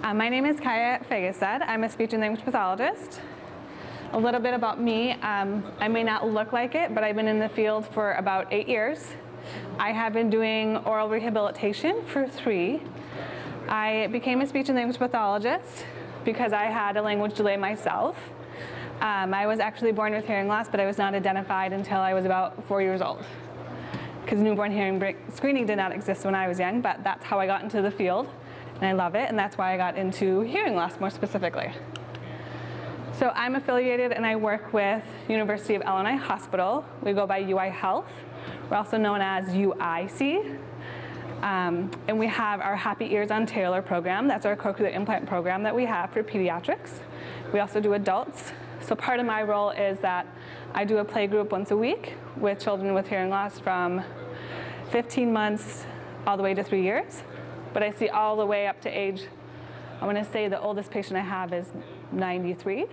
My name is Kaya Fegased. I'm a speech and language pathologist. A little bit about me. I may not look like it, but I've been in the field for about 8 years. I have been doing oral rehabilitation for 3. I became a speech and language pathologist because I had a language delay myself. I was actually born with hearing loss, but I was not identified until I was about 4 years old, because newborn hearing screening did not exist when I was young, but that's how I got into the field, and I love it, and that's why I got into hearing loss more specifically. So I'm affiliated and I work with University of Illinois Hospital. We go by UI Health. We're also known as UIC. And we have our Happy Ears on Taylor program. That's our cochlear implant program that we have for pediatrics. We also do adults. So part of my role is that I do a play group once a week with children with hearing loss from 15 months all the way to 3 years. But I see all the way up to age, I want to say the oldest patient I have is 93.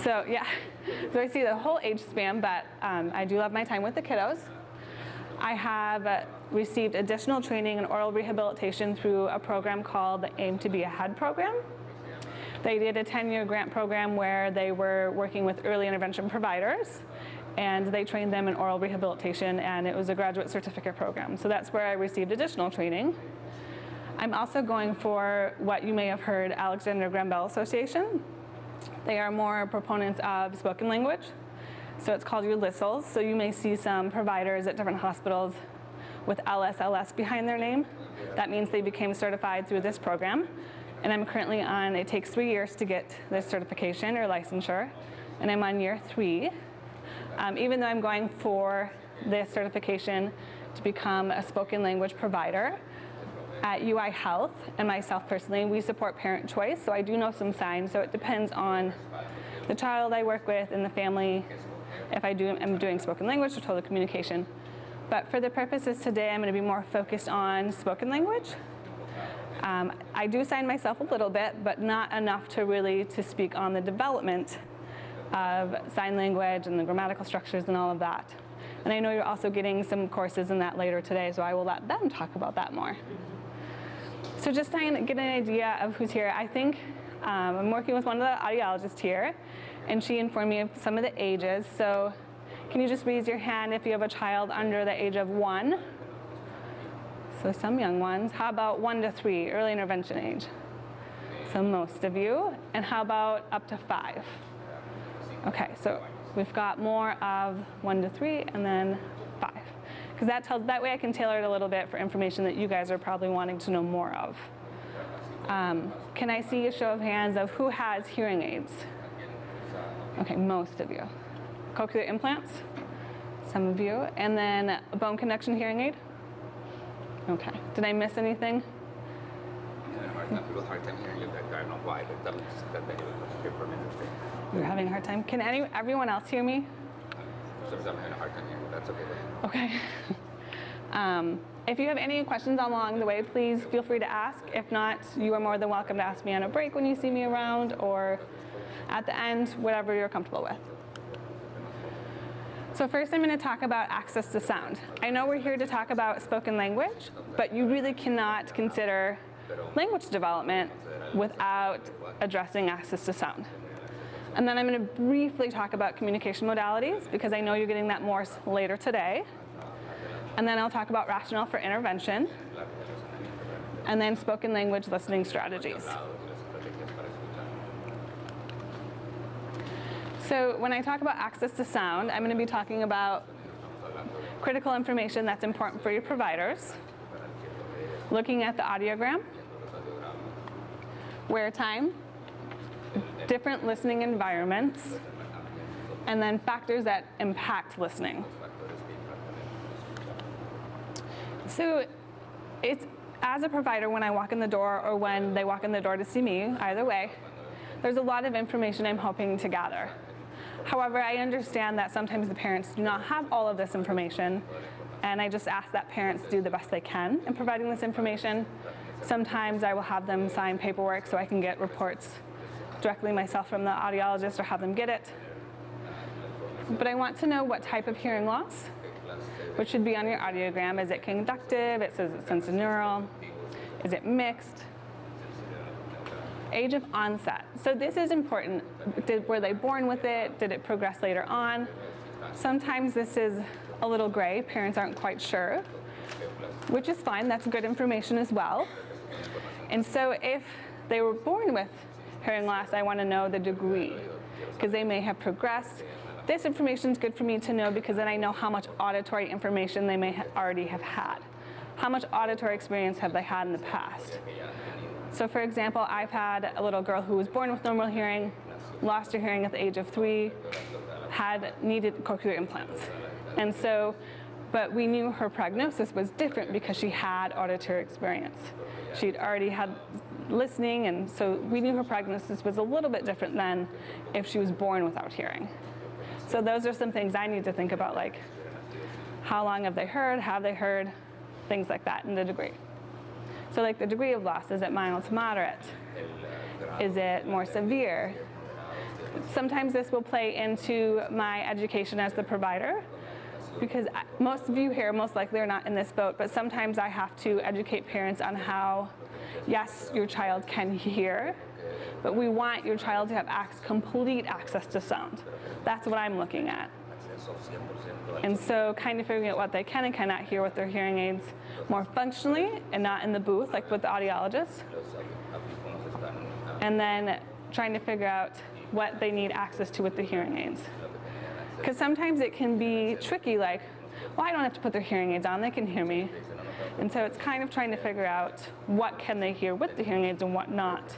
So yeah, so I see the whole age span, but I do love my time with the kiddos. I have received additional training in oral rehabilitation through a program called the Aim to Be Ahead program. They did a 10-year grant program where they were working with early intervention providers, and they trained them in oral rehabilitation, and it was a graduate certificate program. So that's where I received additional training. I'm also going for what you may have heard, Alexander Graham Bell Association. They are more proponents of spoken language. So it's called your LISLs. So you may see some providers at different hospitals with LSLS behind their name. That means they became certified through this program. And I'm currently on, it takes 3 years to get this certification or licensure, and I'm on year 3. Even though I'm going for this certification to become a spoken language provider, at UI Health and myself personally, we support parent choice, so I do know some signs, so it depends on the child I work with and the family if I'm doing spoken language or total communication. But for the purposes today, I'm going to be more focused on spoken language. I do sign myself a little bit, but not enough to really speak on the development of sign language and the grammatical structures and all of that. And I know you're also getting some courses in that later today, so I will let them talk about that more. So just to get an idea of who's here, I think I'm working with one of the audiologists here, and she informed me of some of the ages. So can you just raise your hand if you have a child under the age of 1? So some young ones. How about 1 to 3, early intervention age? So most of you. And how about up to 5? Okay, so we've got more of 1 to 3 and then 5. Because that way I can tailor it a little bit for information that you guys are probably wanting to know more of. Can I see a show of hands of who has hearing aids? Okay, most of you. Cochlear implants? Some of you. And then a bone conduction hearing aid? Okay. Did I miss anything? You're having a hard time? Can everyone else hear me? Sometimes I'm having a hard time hearing, but that's okay. Okay. If you have any questions along the way, please feel free to ask. If not, you are more than welcome to ask me on a break when you see me around, or at the end, whatever you're comfortable with. So first I'm going to talk about access to sound. I know we're here to talk about spoken language, but you really cannot consider language development without addressing access to sound. And then I'm going to briefly talk about communication modalities, because I know you're getting that more later today. And then I'll talk about rationale for intervention, and then spoken language listening strategies. So when I talk about access to sound, I'm going to be talking about critical information that's important for your providers, looking at the audiogram, wear time, different listening environments, and then factors that impact listening. So as a provider, when I walk in the door or when they walk in the door to see me, either way, there's a lot of information I'm hoping to gather. However, I understand that sometimes the parents do not have all of this information, and I just ask that parents do the best they can in providing this information. Sometimes I will have them sign paperwork so I can get reports directly myself from the audiologist or have them get it. But I want to know what type of hearing loss, which should be on your audiogram. Is it conductive? It says it's sensorineural. Is it mixed? Age of onset. So this is important. Were they born with it? Did it progress later on? Sometimes this is a little gray. Parents aren't quite sure, which is fine. That's good information as well. And so if they were born with hearing loss, I want to know the degree, because they may have progressed. This information is good for me to know because then I know how much auditory information they may already have had. How much auditory experience have they had in the past? So for example, I've had a little girl who was born with normal hearing, lost her hearing at the age of 3, needed cochlear implants. And so, but we knew her prognosis was different because she had auditory experience. She'd already had listening, and so we knew her prognosis was a little bit different than if she was born without hearing. So those are some things I need to think about, like how long have they heard, things like that, and the degree. So like the degree of loss, is it mild to moderate? Is it more severe? Sometimes this will play into my education as the provider, because most of you here most likely are not in this boat, but sometimes I have to educate parents on how, yes, your child can hear, but we want your child to have complete access to sound. That's what I'm looking at. And so kind of figuring out what they can and cannot hear with their hearing aids more functionally and not in the booth like with the audiologist. And then trying to figure out what they need access to with the hearing aids. Because sometimes it can be tricky, like, well, I don't have to put their hearing aids on, they can hear me. And so it's kind of trying to figure out what can they hear with the hearing aids and what not,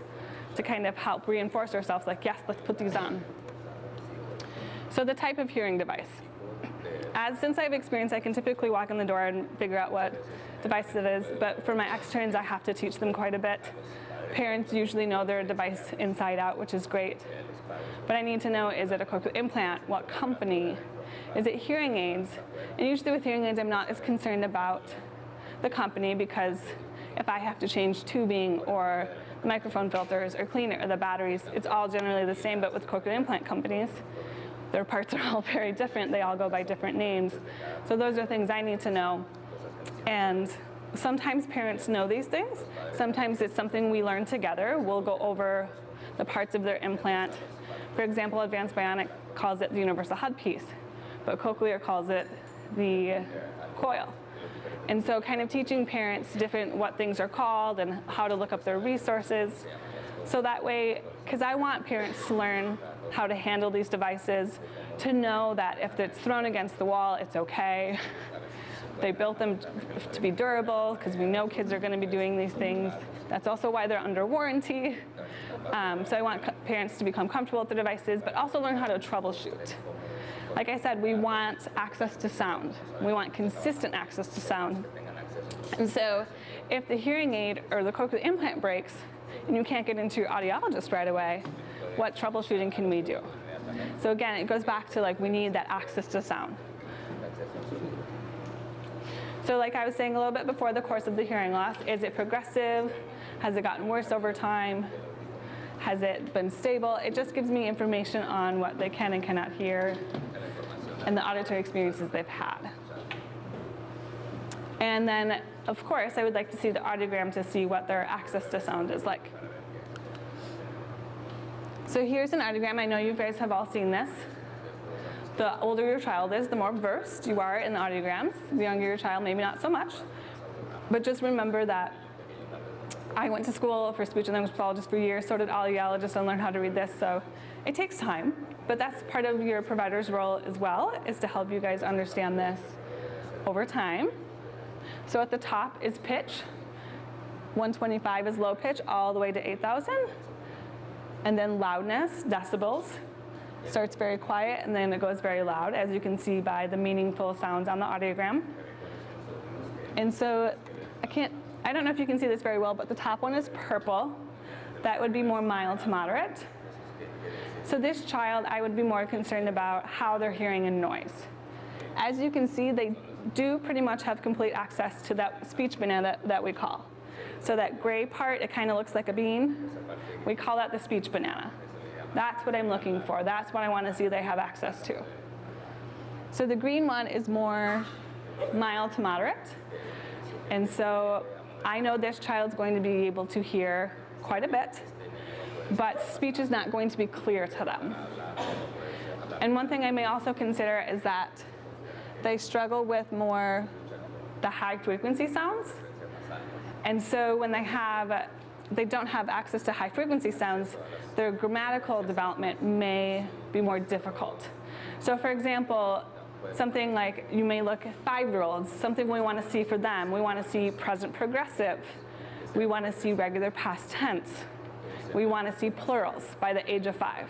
to kind of help reinforce ourselves, like, yes, let's put these on. So the type of hearing device. Since I have experience, I can typically walk in the door and figure out what device it is, but for my externs, I have to teach them quite a bit. Parents usually know their device inside out, which is great. But I need to know, is it a cochlear implant? What company? Is it hearing aids? And usually with hearing aids, I'm not as concerned about the company, because if I have to change tubing or the microphone filters or clean it or the batteries, it's all generally the same. But with cochlear implant companies, their parts are all very different. They all go by different names. So those are things I need to know. And sometimes parents know these things. Sometimes it's something we learn together. We'll go over the parts of their implant. For example, Advanced Bionic calls it the universal headpiece, but Cochlear calls it the coil. And so kind of teaching parents what things are called and how to look up their resources. So that way, because I want parents to learn how to handle these devices, to know that if it's thrown against the wall, it's okay. They built them to be durable, because we know kids are going to be doing these things. That's also why they're under warranty. So I want parents to become comfortable with the devices, but also learn how to troubleshoot. Like I said, we want access to sound. We want consistent access to sound. And so if the hearing aid or the cochlear implant breaks and you can't get into your audiologist right away, what troubleshooting can we do? So again, it goes back to, like, we need that access to sound. So like I was saying a little bit before, the course of the hearing loss, is it progressive? Has it gotten worse over time? Has it been stable? It just gives me information on what they can and cannot hear and the auditory experiences they've had. And then, of course, I would like to see the audiogram to see what their access to sound is like. So here's an audiogram. I know you guys have all seen this. The older your child is, the more versed you are in the audiograms. The younger your child, maybe not so much. But just remember that I went to school for speech and language pathologists for years, so did audiologists, and learned how to read this. So it takes time, but that's part of your provider's role as well, is to help you guys understand this over time. So at the top is pitch. 125 is low pitch, all the way to 8,000. And then loudness, decibels. Starts very quiet and then it goes very loud, as you can see by the meaningful sounds on the audiogram. And so I don't know if you can see this very well, but the top one is purple. That would be more mild to moderate. So this child, I would be more concerned about how they're hearing in noise. As you can see, they do pretty much have complete access to that speech banana that we call. So that gray part, it kind of looks like a bean. We call that the speech banana. That's what I'm looking for. That's what I want to see they have access to. So the green one is more mild to moderate. And so I know this child's going to be able to hear quite a bit. but speech is not going to be clear to them. And one thing I may also consider is that they struggle with more the high frequency sounds. And so when they don't have access to high frequency sounds, their grammatical development may be more difficult. So for example, something like you may look at 5-year-olds, something we want to see for them. We want to see present progressive. We want to see regular past tense. We want to see plurals by the age of 5.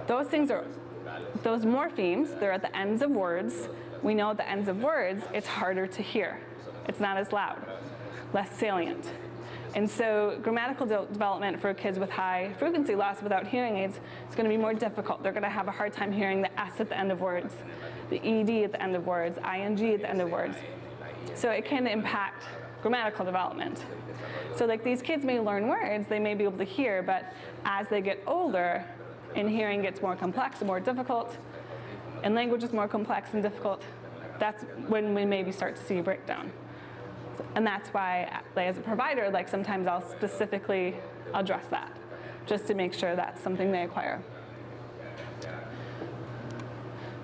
Those things are, those morphemes, they're at the ends of words. We know at the ends of words, it's harder to hear. It's not as loud, less salient. And so grammatical development for kids with high frequency loss without hearing aids is going to be more difficult. They're going to have a hard time hearing the S at the end of words, the ED at the end of words, ING at the end of words. So it can impact grammatical development. So like these kids may learn words, they may be able to hear, but as they get older and hearing gets more complex and more difficult, and language is more complex and difficult, that's when we maybe start to see a breakdown. And that's why, as a provider, like sometimes I'll specifically address that, just to make sure that's something they acquire.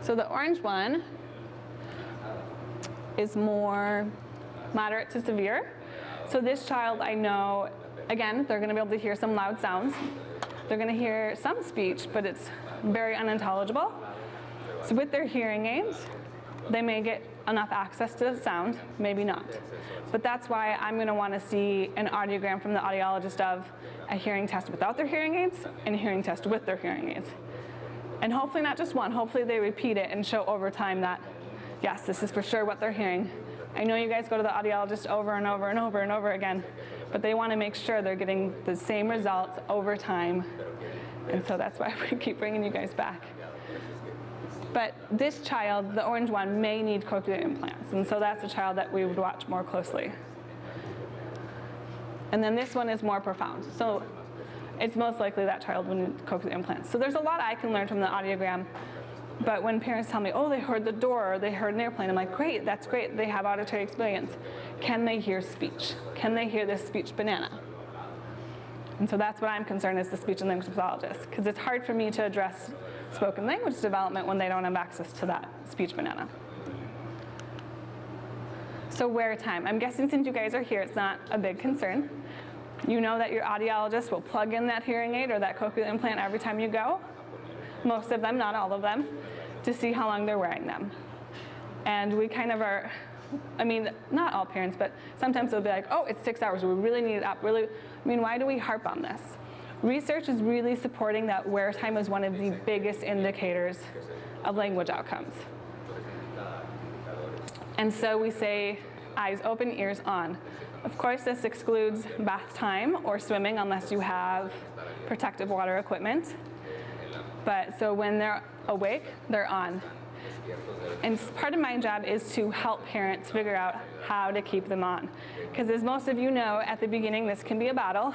So the orange one is more moderate to severe. So this child, I know, again, they're going to be able to hear some loud sounds. They're going to hear some speech, but it's very unintelligible. So with their hearing aids, they may get enough access to sound, maybe not. But that's why I'm going to want to see an audiogram from the audiologist of a hearing test without their hearing aids and a hearing test with their hearing aids. And hopefully not just one, hopefully they repeat it and show over time that, yes, this is for sure what they're hearing. I know you guys go to the audiologist over and over and over and over again, but they want to make sure they're getting the same results over time. And so that's why we keep bringing you guys back. But this child, the orange one, may need cochlear implants. And so that's a child that we would watch more closely. And then this one is more profound. So it's most likely that child will need cochlear implants. So there's a lot I can learn from the audiogram. But when parents tell me, oh, they heard the door, or they heard an airplane, I'm like, great, that's great. They have auditory experience. Can they hear speech? Can they hear this speech banana? And so that's what I'm concerned as the speech and language pathologist, because it's hard for me to address spoken language development when they don't have access to that speech banana. So wear time. I'm guessing since you guys are here, it's not a big concern. You know that your audiologist will plug in that hearing aid or that cochlear implant every time you go. Most of them, not all of them, to see how long they're wearing them. And we kind of are, I mean, not all parents, but sometimes they'll be like, oh, it's 6 hours, we really need it up. Really, I mean, why do we harp on this? Research is really supporting that wear time is one of the biggest indicators of language outcomes. And so we say eyes open, ears on. Of course, this excludes bath time or swimming unless you have protective water equipment. But so when they're awake, they're on. And part of my job is to help parents figure out how to keep them on. Because as most of you know, at the beginning, this can be a battle.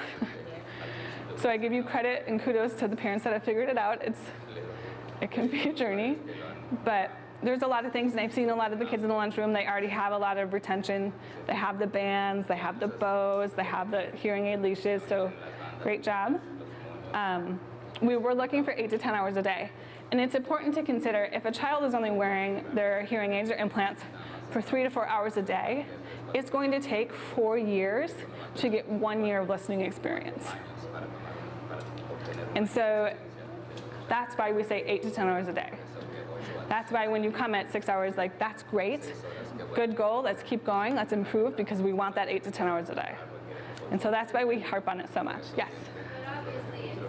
So I give you credit and kudos to the parents that have figured it out. It can be a journey. But there's a lot of things, and I've seen a lot of the kids in the lunchroom, they already have a lot of retention. They have the bands, they have the bows, they have the hearing aid leashes, so great job. We were looking for 8 to 10 hours a day. And it's important to consider if a child is only wearing their hearing aids or implants for 3 to 4 hours a day, it's going to take 4 years to get 1 year of listening experience. And so that's why we say 8 to 10 hours a day. That's why when you come at 6 hours, like, that's great, good goal, let's keep going, let's improve, because we want that 8 to 10 hours a day. And so that's why we harp on it so much. Yes? But obviously it's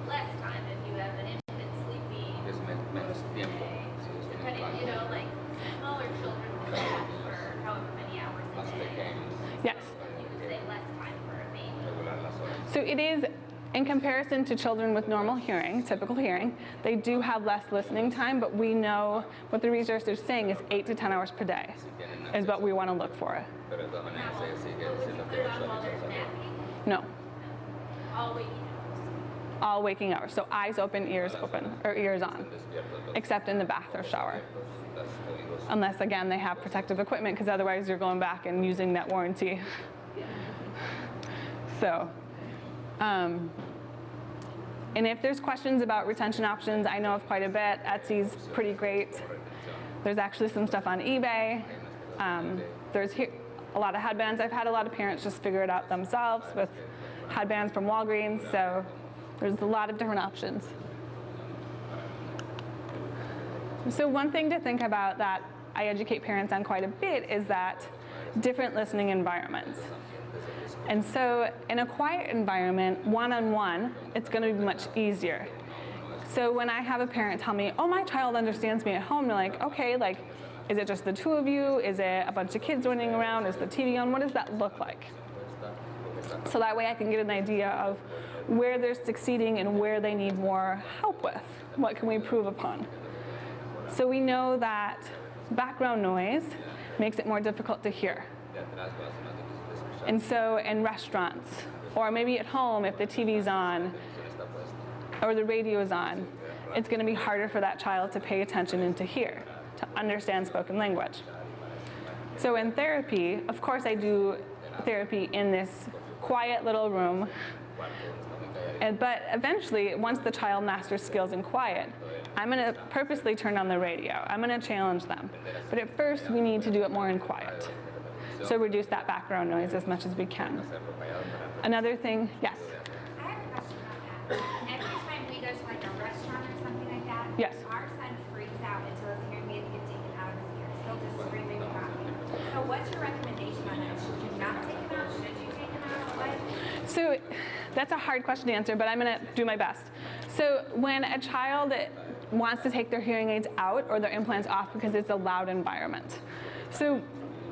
less time if you have an infant sleeping depending, you know, like smaller children can nap for however many hours a day. Yes. You could say less time for a baby. So it is, in comparison to children with normal hearing, typical hearing, they do have less listening time, but we know what the research is saying is 8 to 10 hours per day is what we want to look for. Would you put it on while they're napping? No. All waking hours. All waking hours. So eyes open, or ears on, except in the bath or shower. Unless, again, they have protective equipment, because otherwise you're going back and using that warranty. So. And if there's questions about retention options, I know of quite a bit. Etsy's pretty great. There's actually some stuff on eBay. There's a lot of headbands. I've had a lot of parents just figure it out themselves with headbands from Walgreens, so there's a lot of different options. So one thing to think about that I educate parents on quite a bit is that different listening environments. And so in a quiet environment, one-on-one, it's going to be much easier. So when I have a parent tell me, oh, my child understands me at home, they're like, okay, like, is it just the two of you? Is it a bunch of kids running around? Is the TV on? What does that look like? So that way I can get an idea of where they're succeeding and where they need more help with. What can we improve upon? So we know that background noise makes it more difficult to hear. And so in restaurants, or maybe at home if the TV's on, or the radio is on, it's going to be harder for that child to pay attention and to hear, to understand spoken language. So in therapy, of course I do therapy in this quiet little room, but eventually, once the child masters skills in quiet, I'm going to purposely turn on the radio. I'm going to challenge them. But at first, we need to do it more in quiet. So reduce that background noise as much as we can. Another thing, yes? I have a question about that. Every time we go to like a restaurant or something like that, Yes. our son freaks out until his hearing aids get taken out of his ears. He'll just scream and cry. So what's your recommendation on that? Should you not take them out? Should you take them out? What? So that's a hard question to answer, but I'm going to do my best. So when a child wants to take their hearing aids out or their implants off because it's a loud environment. So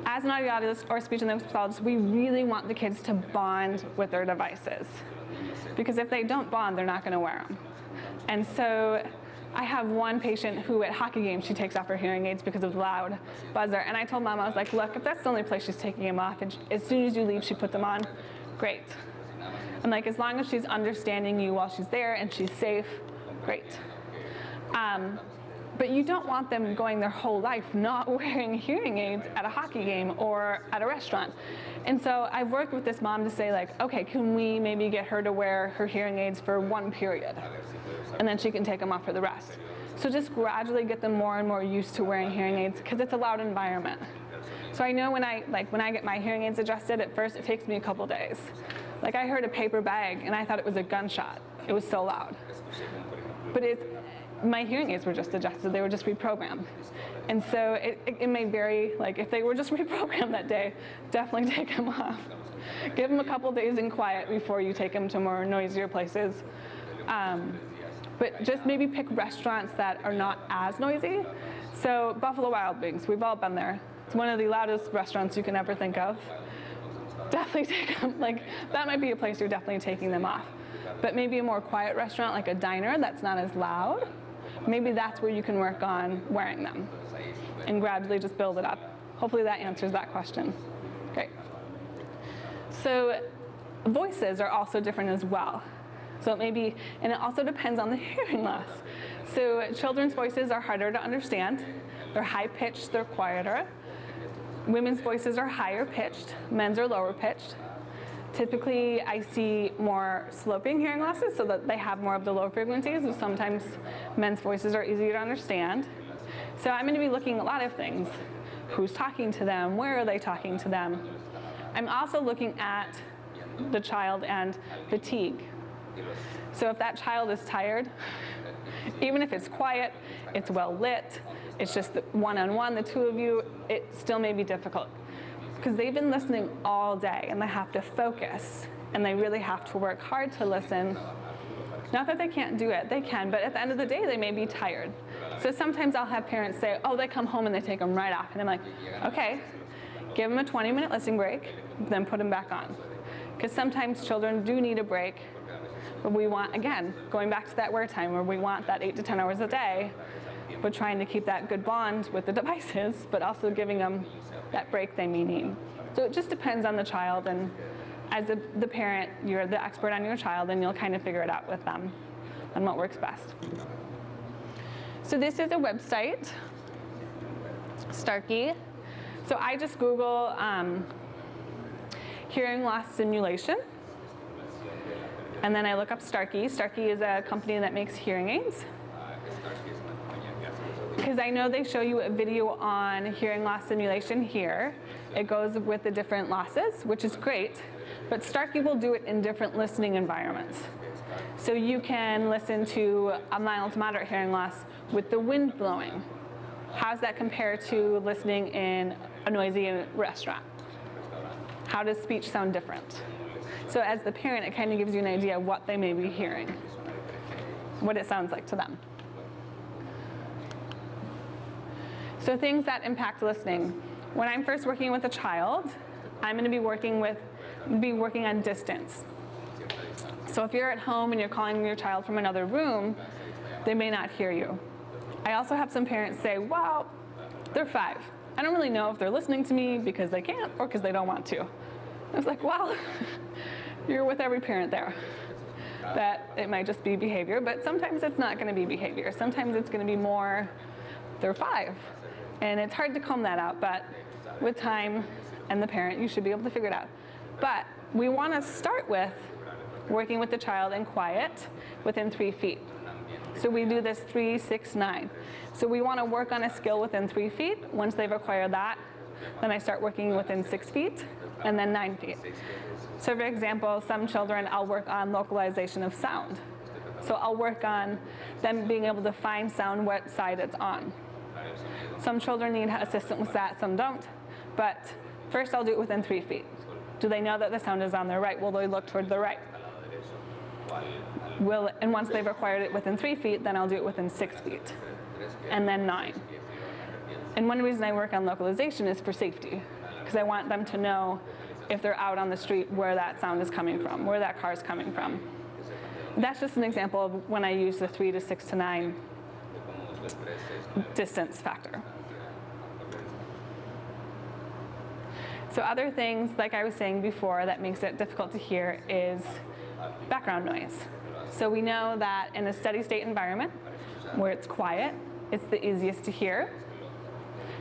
as an audiologist or speech and language pathologist, we really want the kids to bond with their devices. Because if they don't bond, they're not going to wear them. And so I have one patient who at hockey games, she takes off her hearing aids because of the loud buzzer. And I told mom, I was like, look, if that's the only place she's taking them off, and as soon as you leave, she puts them on, great. I'm like, as long as she's understanding you while she's there and she's safe, great. But you don't want them going their whole life not wearing hearing aids at a hockey game or at a restaurant. And so I've worked with this mom to say like, okay, can we maybe get her to wear her hearing aids for one period? And then she can take them off for the rest. So just gradually get them more and more used to wearing hearing aids because it's a loud environment. So I know when I get my hearing aids adjusted, at first it takes me a couple days. Like I heard a paper bag and I thought it was a gunshot. It was so loud. But my hearing aids were just adjusted, they were just reprogrammed. And so it may vary, like if they were just reprogrammed that day, definitely take them off. Give them a couple days in quiet before you take them to more noisier places. But just maybe pick restaurants that are not as noisy. So Buffalo Wild Wings, we've all been there. It's one of the loudest restaurants you can ever think of. Definitely take them, like that might be a place you're definitely taking them off. But maybe a more quiet restaurant like a diner that's not as loud, maybe that's where you can work on wearing them and gradually just build it up. Hopefully that answers that question. Great. So voices are also different as well. So maybe, and it also depends on the hearing loss. So children's voices are harder to understand. They're high pitched, they're quieter. Women's voices are higher pitched, men's are lower pitched. Typically, I see more sloping hearing losses so that they have more of the low frequencies, and sometimes men's voices are easier to understand. So I'm going to be looking at a lot of things. Who's talking to them? Where are they talking to them? I'm also looking at the child and fatigue. So if that child is tired, even if it's quiet, it's well lit, it's just one-on-one, the two of you, it still may be difficult. Because they've been listening all day and they have to focus and they really have to work hard to listen. Not that they can't do it, they can, but at the end of the day they may be tired. So sometimes I'll have parents say, oh, they come home and they take them right off. And I'm like, okay, give them a 20-minute listening break, then put them back on. Because sometimes children do need a break, but we want, again, going back to that wear time where we want that 8 to 10 hours a day, but trying to keep that good bond with the devices, but also giving them that break they may need. So it just depends on the child, and as the parent, you're the expert on your child, and you'll kind of figure it out with them on what works best. So this is a website, Starkey. So I just Google hearing loss simulation. And then I look up Starkey. Starkey is a company that makes hearing aids. Because I know they show you a video on hearing loss simulation here. It goes with the different losses, which is great, but Starkey will do it in different listening environments. So you can listen to a mild to moderate hearing loss with the wind blowing. How does that compare to listening in a noisy restaurant? How does speech sound different? So as the parent, it kind of gives you an idea of what they may be hearing, what it sounds like to them. So things that impact listening. When I'm first working with a child, I'm going to be working on distance. So if you're at home and you're calling your child from another room, they may not hear you. I also have some parents say, well, they're 5. I don't really know if they're listening to me because they can't or because they don't want to. I was like, well, you're with every parent there. That it might just be behavior, but sometimes it's not going to be behavior. Sometimes it's going to be more, they're 5. And it's hard to comb that out, but with time and the parent, you should be able to figure it out. But we want to start with working with the child in quiet within 3 feet. So we do this 3, 6, 9. So we want to work on a skill within 3 feet. Once they've acquired that, then I start working within 6 feet and then 9 feet. So for example, some children, I'll work on localization of sound. So I'll work on them being able to find sound what side it's on. Some children need assistance with that, some don't. But first I'll do it within 3 feet. Do they know that the sound is on their right? Will they look toward the right? And once they've acquired it within 3 feet, then I'll do it within 6 feet, and then 9. And one reason I work on localization is for safety, because I want them to know if they're out on the street where that sound is coming from, where that car is coming from. That's just an example of when I use the 3 to 6 to 9 distance factor. So other things, like I was saying before, that makes it difficult to hear is background noise. So we know that in a steady state environment where it's quiet, it's the easiest to hear.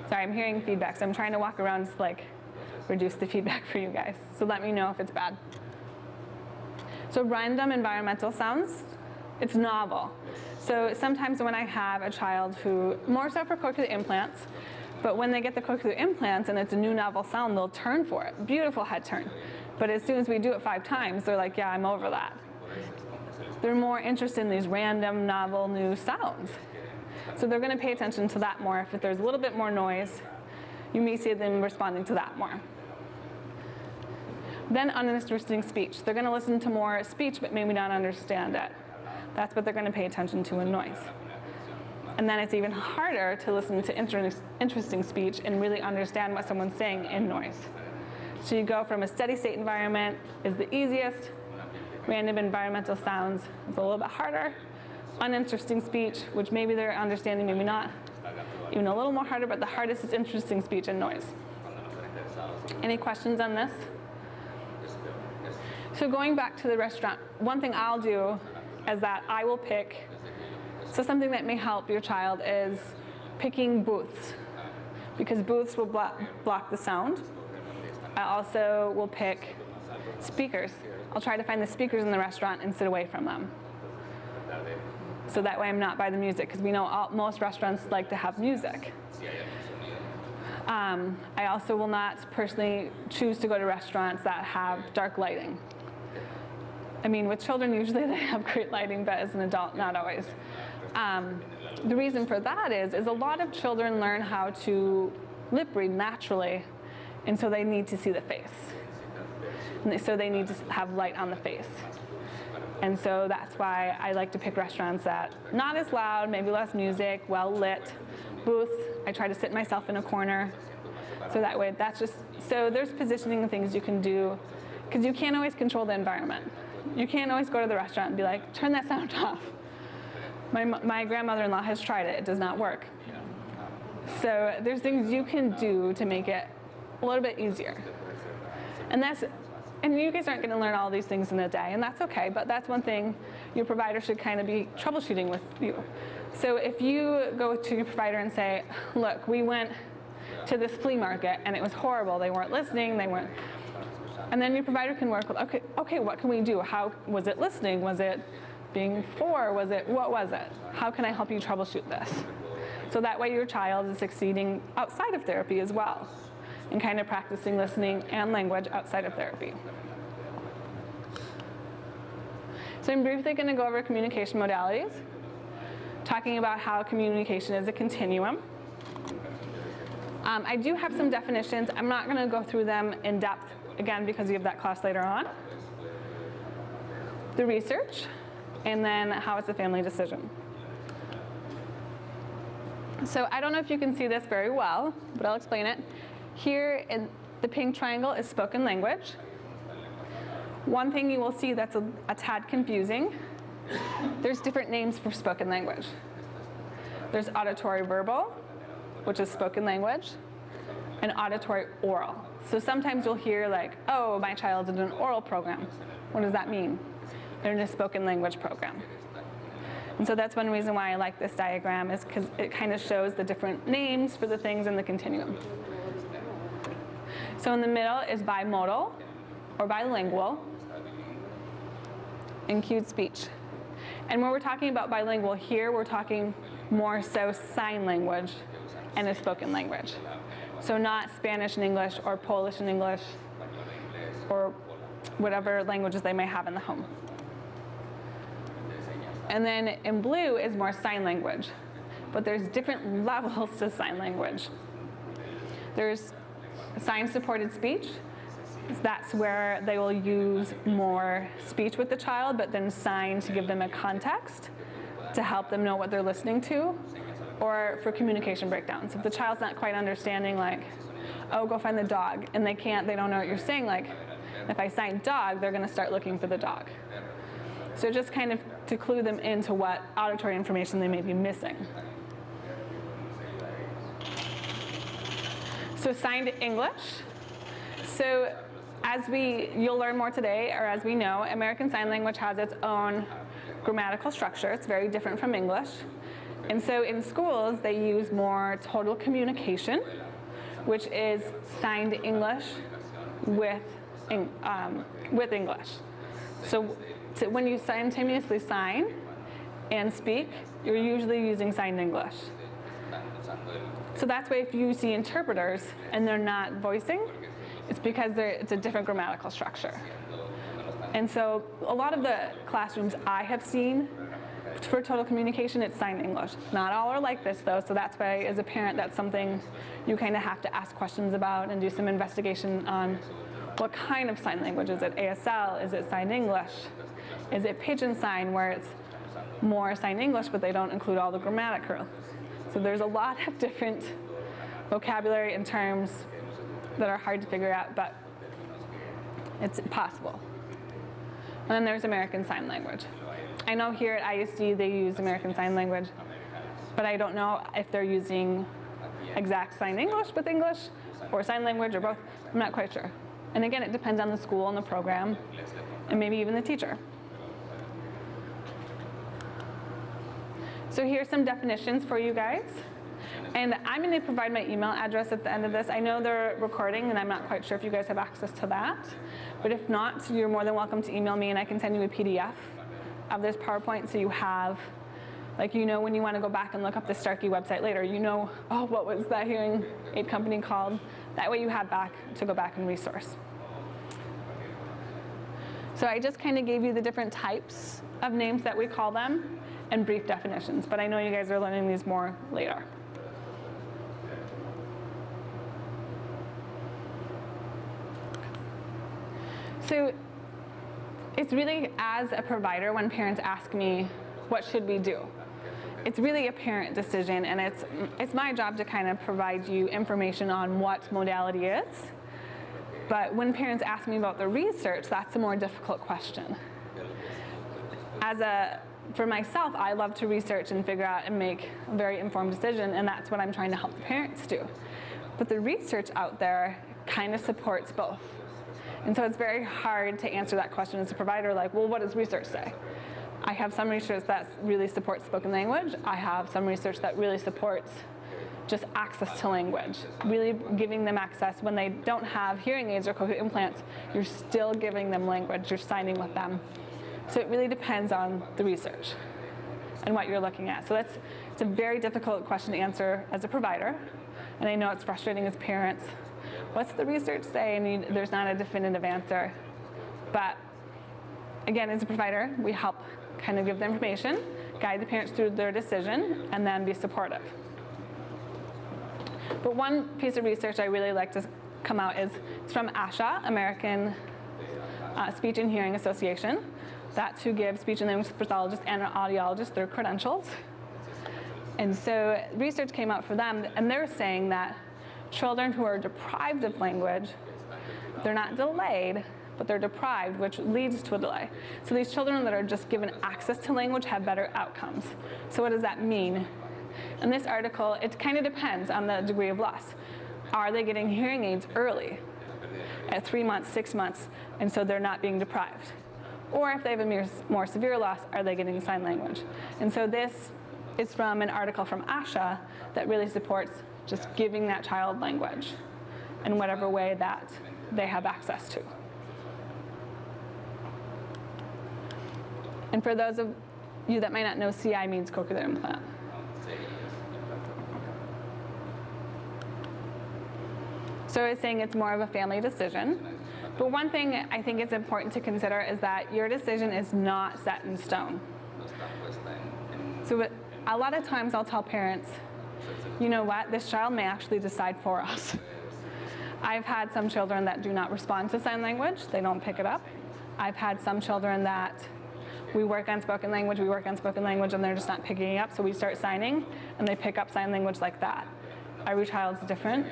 Sorry, I'm hearing feedback, so I'm trying to walk around to like reduce the feedback for you guys. So let me know if it's bad. So random environmental sounds, it's novel. So sometimes when I have a child who, more so for cochlear implants, but when they get the cochlear implants and it's a new novel sound, they'll turn for it. Beautiful head turn. But as soon as we do it 5 times, they're like, yeah, I'm over that. They're more interested in these random, novel, new sounds. So they're going to pay attention to that more. If there's a little bit more noise, you may see them responding to that more. Then uninteresting speech. They're going to listen to more speech, but maybe not understand it. That's what they're going to pay attention to in noise. And then it's even harder to listen to interesting speech and really understand what someone's saying in noise. So you go from a steady state environment is the easiest. Random environmental sounds is a little bit harder. Uninteresting speech, which maybe they're understanding, maybe not. Even a little more harder, but the hardest is interesting speech and noise. Any questions on this? So going back to the restaurant, one thing I'll do is that I will pick, so something that may help your child is picking booths, because booths will block the sound. I also will pick speakers. I'll try to find the speakers in the restaurant and sit away from them. So that way I'm not by the music, because we know most restaurants like to have music. I also will not personally choose to go to restaurants that have dark lighting. I mean, with children, usually they have great lighting, but as an adult, not always. The reason for that is a lot of children learn how to lip read naturally, and so they need to see the face. And so they need to have light on the face. And so that's why I like to pick restaurants that not as loud, maybe less music, well lit. Booth, I try to sit myself in a corner. So that way, that's just, so there's positioning things you can do, because you can't always control the environment. You can't always go to the restaurant and be like, turn that sound off. My grandmother-in-law has tried it, it does not work. So there's things you can do to make it a little bit easier. And you guys aren't going to learn all these things in a day, and that's okay, but that's one thing your provider should kind of be troubleshooting with you. So if you go to your provider and say, look, we went to this flea market and it was horrible, they weren't listening, And then your provider can work with, okay, what can we do? How was it listening? Was it being four? What was it? How can I help you troubleshoot this? So that way your child is succeeding outside of therapy as well, and kind of practicing listening and language outside of therapy. So I'm briefly going to go over communication modalities, talking about how communication is a continuum. I do have some definitions. I'm not going to go through them in depth, again, because you have that class later on. The research, and then how it's a family decision. So I don't know if you can see this very well, but I'll explain it. Here in the pink triangle is spoken language. One thing you will see that's a tad confusing, there's different names for spoken language. There's auditory verbal, which is spoken language, and auditory oral. So sometimes you'll hear like, oh, my child's in an oral program. What does that mean? They're in a spoken language program. And so that's one reason why I like this diagram, is because it kind of shows the different names for the things in the continuum. So in the middle is bimodal or bilingual and cued speech. And when we're talking about bilingual here, we're talking more so sign language and a spoken language. So not Spanish and English or Polish and English or whatever languages they may have in the home. And then in blue is more sign language, but there's different levels to sign language. There's sign-supported speech. That's where they will use more speech with the child, but then sign to give them a context to help them know what they're listening to, or for communication breakdowns. If the child's not quite understanding, like, oh, go find the dog, and they don't know what you're saying, like, if I sign dog, they're gonna start looking for the dog. So just kind of to clue them into what auditory information they may be missing. So signed English. So you'll learn more today, or as we know, American Sign Language has its own grammatical structure. It's very different from English. And so in schools, they use more total communication, which is signed English with English. So when you simultaneously sign and speak, you're usually using signed English. So that's why if you see interpreters and they're not voicing, it's because it's a different grammatical structure. And so a lot of the classrooms I have seen for total communication, it's signed English. Not all are like this though, so that's why as a parent, that's something you kind of have to ask questions about and do some investigation on. What kind of sign language? Is it ASL? Is it signed English? Is it pigeon sign, where it's more signed English but they don't include all the grammatical? So there's a lot of different vocabulary and terms that are hard to figure out, but it's possible. And then there's American Sign Language. I know here at ISD they use American Sign Language, but I don't know if they're using exact sign English with English or sign language or both. I'm not quite sure. And again, it depends on the school and the program and maybe even the teacher. So here's some definitions for you guys. And I'm going to provide my email address at the end of this. I know they're recording, and I'm not quite sure if you guys have access to that. But if not, you're more than welcome to email me, and I can send you a PDF of this PowerPoint so you have, like, you know, when you want to go back and look up the Starkey website later, you know, oh, what was that hearing aid company called? That way you have to go back and resource. So I just kind of gave you the different types of names that we call them and brief definitions, but I know you guys are learning these more later. So it's really, as a provider, when parents ask me, what should we do? It's really a parent decision, and it's my job to kind of provide you information on what modality is. But when parents ask me about the research, that's a more difficult question. For myself, I love to research and figure out and make a very informed decision, and that's what I'm trying to help the parents do. But the research out there kind of supports both. And so it's very hard to answer that question as a provider, like, well, what does research say? I have some research that really supports spoken language. I have some research that really supports just access to language, really giving them access when they don't have hearing aids or cochlear implants. You're still giving them language, you're signing with them. So it really depends on the research and what you're looking at. So it's a very difficult question to answer as a provider, and I know it's frustrating as parents. What's the research say? And there's not a definitive answer. But again, as a provider, we help kind of give the information, guide the parents through their decision, and then be supportive. But one piece of research I really like to come out is it's from ASHA, American Speech and Hearing Association. That's who gives speech and language pathologists and audiologists their credentials. And so research came out for them, and they're saying that children who are deprived of language, they're not delayed, but they're deprived, which leads to a delay. So these children that are just given access to language have better outcomes. So what does that mean? In this article, it kind of depends on the degree of loss. Are they getting hearing aids early, at 3 months, 6 months, and so they're not being deprived? Or if they have a more severe loss, are they getting sign language? And so this is from an article from ASHA that really supports just giving that child language in whatever way that they have access to. And for those of you that might not know, CI means cochlear implant. So it's saying it's more of a family decision. But one thing I think it's important to consider is that your decision is not set in stone. So a lot of times I'll tell parents, you know what, this child may actually decide for us. I've had some children that do not respond to sign language, they don't pick it up. I've had some children that we work on spoken language, and they're just not picking it up, so we start signing, and they pick up sign language like that. Every child's different.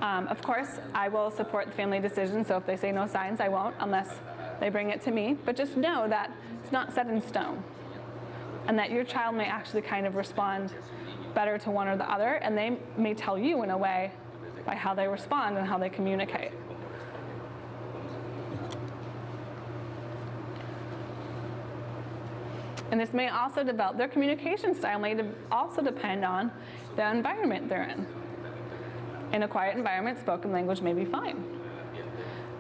Of course, I will support the family decision, so if they say no signs, I won't, unless they bring it to me. But just know that it's not set in stone, and that your child may actually kind of respond better to one or the other, and they may tell you in a way by how they respond and how they communicate. And this may also develop, their communication style may also depend on the environment they're in. In a quiet environment, spoken language may be fine.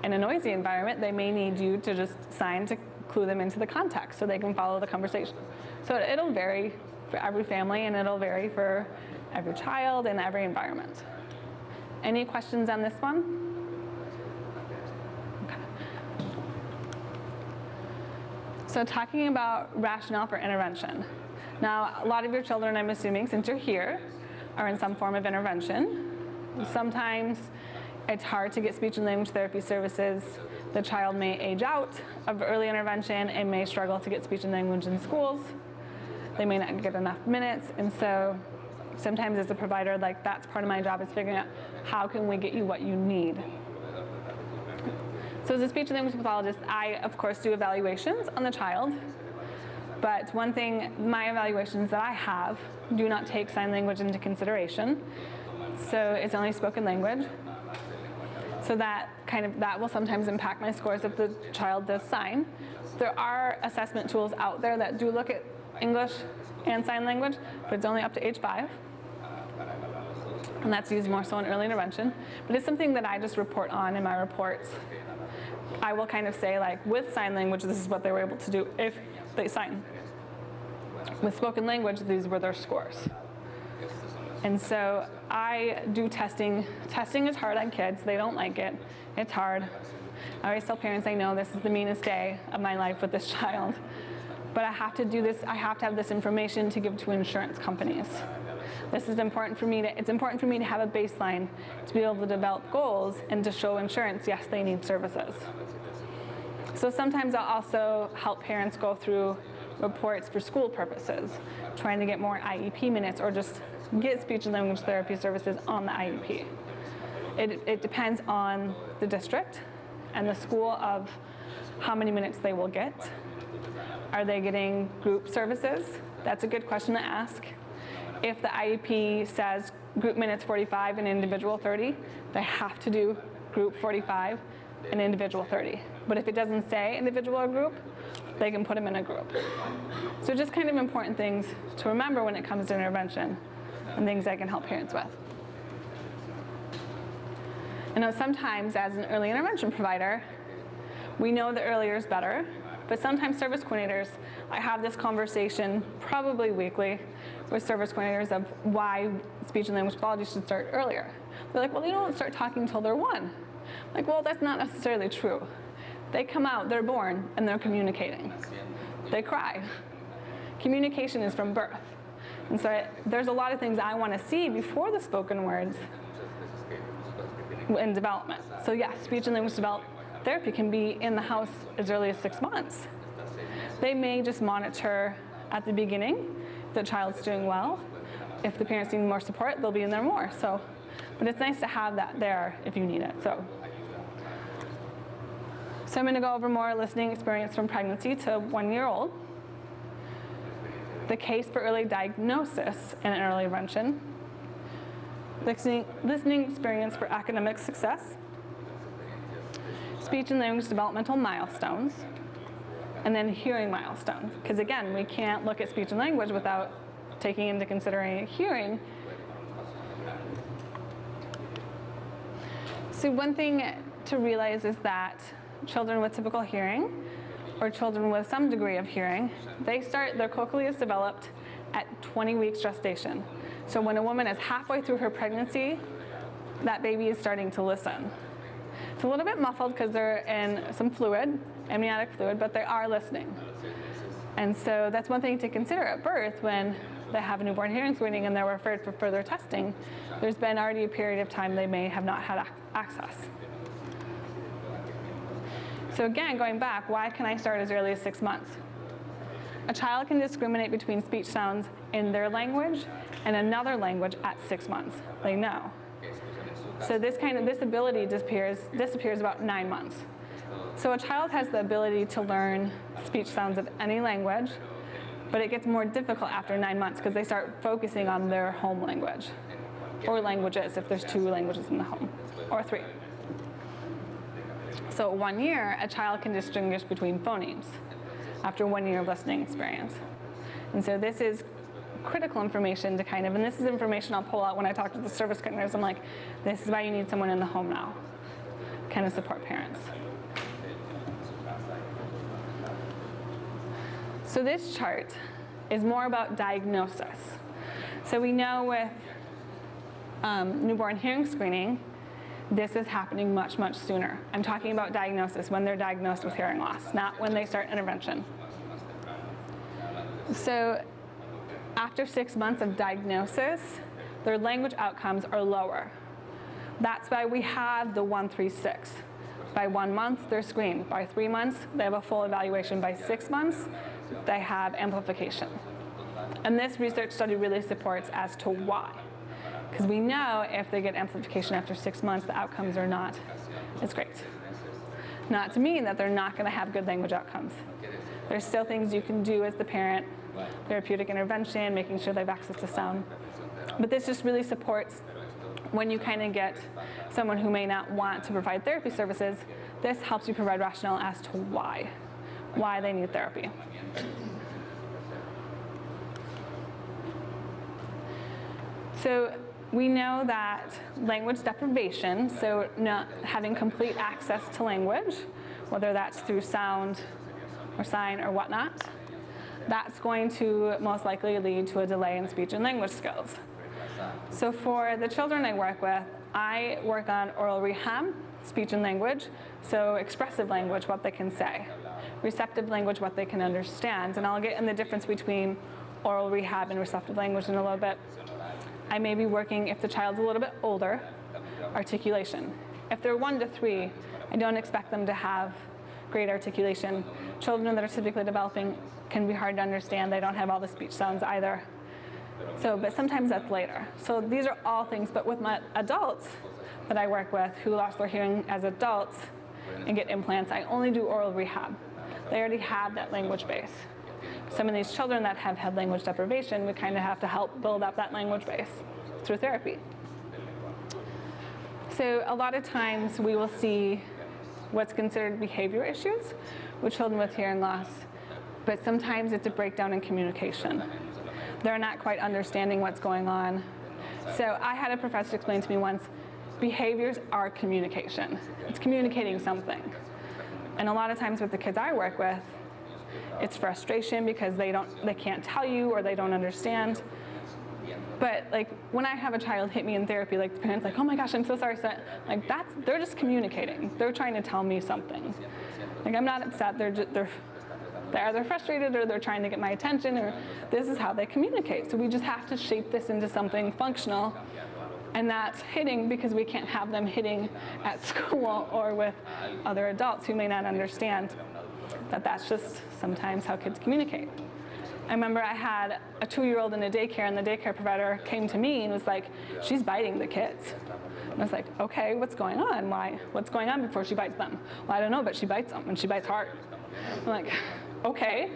In a noisy environment, they may need you to just sign to clue them into the context so they can follow the conversation. So it'll vary for every family, and it'll vary for every child and every environment. Any questions on this one? So talking about rationale for intervention. Now, a lot of your children, I'm assuming, since you're here, are in some form of intervention. Sometimes it's hard to get speech and language therapy services. The child may age out of early intervention and may struggle to get speech and language in schools. They may not get enough minutes, and so sometimes as a provider, like, that's part of my job, is figuring out how can we get you what you need. So as a speech and language pathologist, I, of course, do evaluations on the child. But one thing, my evaluations that I have do not take sign language into consideration. So it's only spoken language. So that will sometimes impact my scores if the child does sign. There are assessment tools out there that do look at English and sign language, but it's only up to age 5. And that's used more so in early intervention. But it's something that I just report on in my reports. I will kind of say, like, with sign language, this is what they were able to do if they sign. With spoken language, these were their scores. And so I do testing. Testing is hard on kids. They don't like it. It's hard. I always tell parents, I know this is the meanest day of my life with this child. But I have to do this. I have to have this information to give to insurance companies. This is important for me. It's important for me to have a baseline to be able to develop goals and to show insurance, yes, they need services. So sometimes I'll also help parents go through reports for school purposes, trying to get more IEP minutes or just get speech and language therapy services on the IEP. It depends on the district and the school of how many minutes they will get. Are they getting group services? That's a good question to ask. If the IEP says group minutes 45 and individual 30, they have to do group 45 and individual 30. But if it doesn't say individual or group, they can put them in a group. So just kind of important things to remember when it comes to intervention. and things I can help parents with. I know sometimes as an early intervention provider, we know that earlier is better, but sometimes service coordinators, I have this conversation probably weekly with service coordinators of why speech and language pathology should start earlier. They're like, well, they don't start talking until they're 1. I'm like, well, that's not necessarily true. They come out, they're born, and they're communicating. They cry. Communication is from birth. And so there's a lot of things I want to see before the spoken words in development. So yes, speech and language development therapy can be in the house as early as 6 months. They may just monitor at the beginning if the child's doing well. If the parents need more support, they'll be in there more. So, but it's nice to have that there if you need it. So I'm going to go over more listening experience from pregnancy to 1 year old, the case for early diagnosis and early intervention, listening experience for academic success, speech and language developmental milestones, and then hearing milestones. Because again, we can't look at speech and language without taking into consideration hearing. So one thing to realize is that children with typical hearing, or children with some degree of hearing, their cochlea is developed at 20 weeks gestation. So when a woman is halfway through her pregnancy, that baby is starting to listen. It's a little bit muffled because they're in some fluid, amniotic fluid, but they are listening. And so that's one thing to consider at birth when they have a newborn hearing screening and they're referred for further testing. There's been already a period of time they may have not had access. So again, going back, why can I start as early as 6 months? A child can discriminate between speech sounds in their language and another language at 6 months. They know. So this ability disappears about 9 months. So a child has the ability to learn speech sounds of any language, but it gets more difficult after 9 months because they start focusing on their home language, or languages if there's 2 languages in the home, or 3. So at 1 year, a child can distinguish between phonemes after 1 year of listening experience. And so this is critical information to and this is information I'll pull out when I talk to the service coordinators. I'm like, this is why you need someone in the home now, kind of support parents. So this chart is more about diagnosis. So we know with newborn hearing screening, this is happening much, much sooner. I'm talking about diagnosis, when they're diagnosed with hearing loss, not when they start intervention. So after 6 months of diagnosis, their language outcomes are lower. That's why we have the 1-3-6. By 1 month, they're screened. By 3 months, they have a full evaluation. By 6 months, they have amplification. And this research study really supports as to why. Because we know if they get amplification after 6 months, the outcomes are not as great. Not to mean that they're not going to have good language outcomes. There's still things you can do as the parent, therapeutic intervention, making sure they have access to sound. But this just really supports when you get someone who may not want to provide therapy services, this helps you provide rationale as to why they need therapy. So we know that language deprivation, so not having complete access to language, whether that's through sound or sign or whatnot, that's going to most likely lead to a delay in speech and language skills. So for the children I work on oral rehab, speech and language, so expressive language, what they can say, receptive language, what they can understand, and I'll get in the difference between oral rehab and receptive language in a little bit. I may be working, if the child's a little bit older, articulation. If they're 1 to 3, I don't expect them to have great articulation. Children that are typically developing can be hard to understand. They don't have all the speech sounds either. So, but sometimes that's later. So these are all things, but with my adults that I work with who lost their hearing as adults and get implants, I only do oral rehab. They already have that language base. Some of these children that have had language deprivation, we kind of have to help build up that language base through therapy. So a lot of times we will see what's considered behavior issues with children with hearing loss, but sometimes it's a breakdown in communication. They're not quite understanding what's going on. So I had a professor explain to me once, behaviors are communication. It's communicating something. And a lot of times with the kids I work with, it's frustration because they can't tell you or they don't understand. But like when I have a child hit me in therapy, like the parent's like, oh my gosh, I'm so sorry. Like they're just communicating. They're trying to tell me something. Like I'm not upset. They're either frustrated or they're trying to get my attention, or this is how they communicate. So we just have to shape this into something functional. And that's hitting because we can't have them hitting at school or with other adults who may not understand that that's just sometimes how kids communicate. I remember I had a 2-year-old in a daycare, and the daycare provider came to me and was like, she's biting the kids. And I was like, okay, what's going on? Why? What's going on before she bites them? Well, I don't know, but she bites them, and she bites hard. I'm like, okay.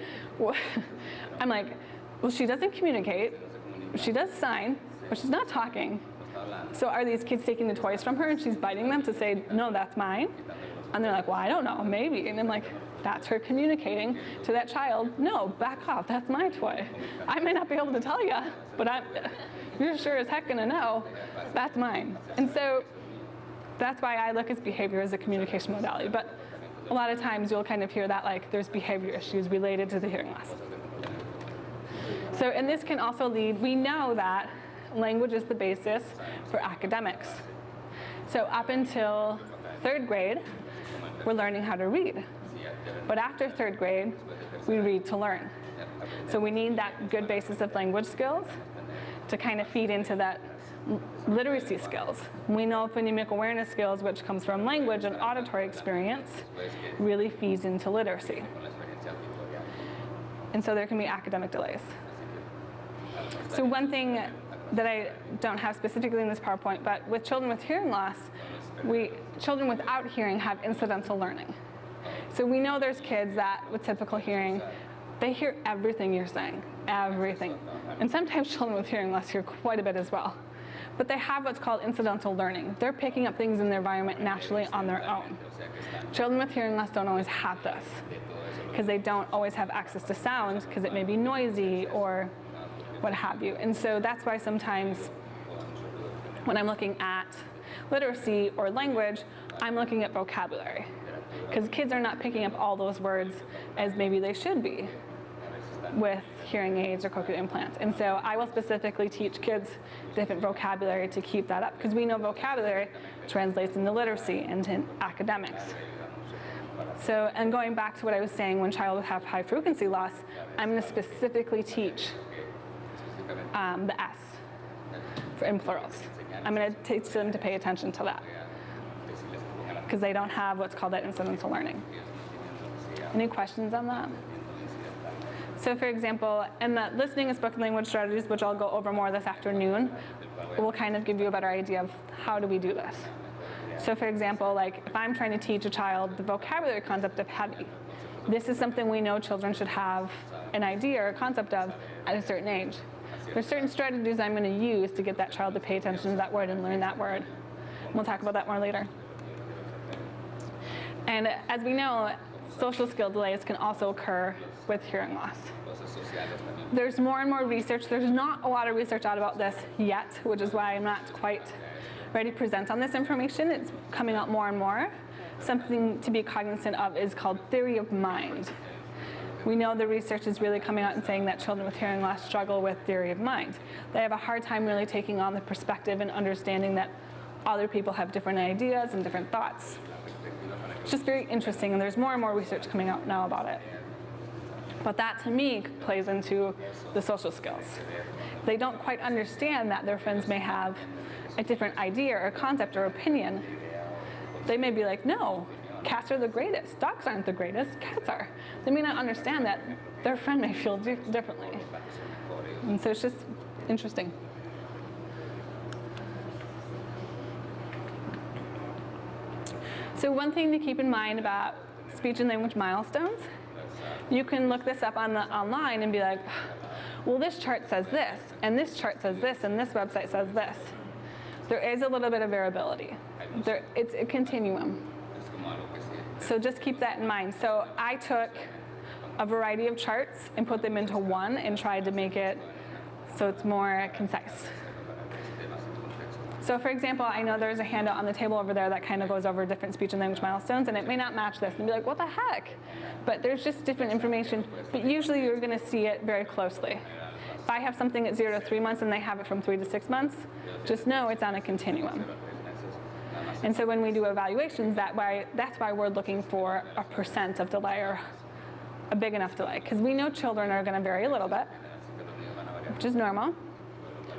I'm like, well, she doesn't communicate. She does sign, but she's not talking. So are these kids taking the toys from her and she's biting them to say, no, that's mine? And they're like, well, I don't know, maybe. And I'm like, that's her communicating to that child, no, back off, that's my toy. I may not be able to tell you, but you're sure as heck gonna know, that's mine. And so that's why I look at behavior as a communication modality. But a lot of times you'll kind of hear that like there's behavior issues related to the hearing loss. So, and this can also lead, we know that language is the basis for academics. So up until 3rd grade, we're learning how to read. But after 3rd grade, we read to learn. So we need that good basis of language skills to kind of feed into that literacy skills. We know phonemic awareness skills, which comes from language and auditory experience, really feeds into literacy. And so there can be academic delays. So one thing that I don't have specifically in this PowerPoint, but with children with hearing loss, children without hearing have incidental learning. So we know there's kids that, with typical hearing, they hear everything you're saying, everything. And sometimes children with hearing loss hear quite a bit as well. But they have what's called incidental learning. They're picking up things in their environment naturally on their own. Children with hearing loss don't always have this, because they don't always have access to sound, because it may be noisy or what have you. And so that's why sometimes when I'm looking at literacy or language, I'm looking at vocabulary, because kids are not picking up all those words as maybe they should be with hearing aids or cochlear implants. And so I will specifically teach kids different vocabulary to keep that up, because we know vocabulary translates into literacy and into academics. So, and going back to what I was saying, when child would have high frequency loss, I'm going to specifically teach the S in plurals. I'm going to teach them to pay attention to that, because they don't have what's called that incidental learning. Any questions on that? So for example, in the listening and spoken language strategies, which I'll go over more this afternoon, will kind of give you a better idea of how do we do this. So for example, like if I'm trying to teach a child the vocabulary concept of heavy, this is something we know children should have an idea or a concept of at a certain age. There's certain strategies I'm going to use to get that child to pay attention to that word and learn that word. We'll talk about that more later. And as we know, social skill delays can also occur with hearing loss. There's more and more research. There's not a lot of research out about this yet, which is why I'm not quite ready to present on this information. It's coming out more and more. Something to be cognizant of is called theory of mind. We know the research is really coming out and saying that children with hearing loss struggle with theory of mind. They have a hard time really taking on the perspective and understanding that other people have different ideas and different thoughts. It's just very interesting, and there's more and more research coming out now about it. But that, to me, plays into the social skills. They don't quite understand that their friends may have a different idea or concept or opinion. They may be like, no, cats are the greatest. Dogs aren't the greatest, cats are. They may not understand that their friend may feel differently. And so it's just interesting. So one thing to keep in mind about speech and language milestones, you can look this up online and be like, well, this chart says this, and this chart says this, and this website says this. There is a little bit of variability. It's a continuum. So just keep that in mind. So I took a variety of charts and put them into one and tried to make it so it's more concise. So for example, I know there's a handout on the table over there that kind of goes over different speech and language milestones, and it may not match this and be like, what the heck? But there's just different information, but usually you're gonna see it very closely. If I have something at 0 to 3 months and they have it from 3 to 6 months, just know it's on a continuum. And so when we do evaluations, that's why we're looking for a % of delay or a big enough delay, because we know children are gonna vary a little bit, which is normal.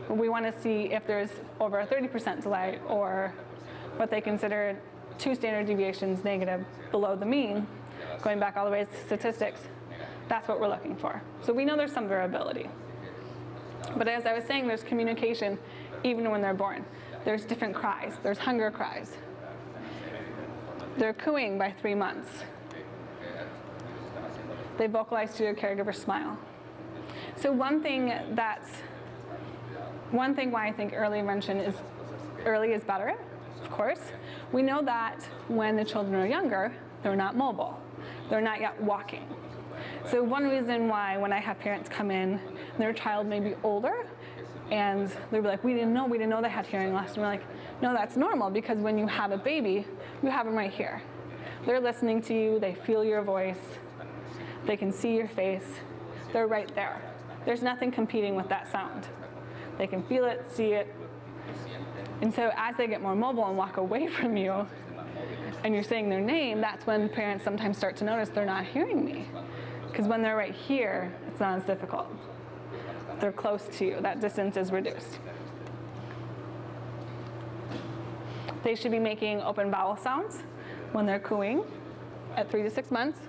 We want to see if there's over a 30% delay or what they consider 2 standard deviations negative below the mean, going back all the way to statistics. That's what we're looking for. So we know there's some variability. But as I was saying, there's communication even when they're born. There's different cries. There's hunger cries. They're cooing by 3 months. They vocalize to their caregiver smile. So one thing why I think early intervention is better, of course. We know that when the children are younger, they're not mobile. They're not yet walking. So one reason why when I have parents come in, their child may be older, and they'll be like, we didn't know they had hearing loss. And we're like, no, that's normal, because when you have a baby, you have them right here. They're listening to you, they feel your voice, they can see your face, they're right there. There's nothing competing with that sound. They can feel it, see it. And so as they get more mobile and walk away from you, and you're saying their name, that's when parents sometimes start to notice they're not hearing me. Because when they're right here, it's not as difficult. They're close to you, that distance is reduced. They should be making open vowel sounds when they're cooing at 3 to 6 months.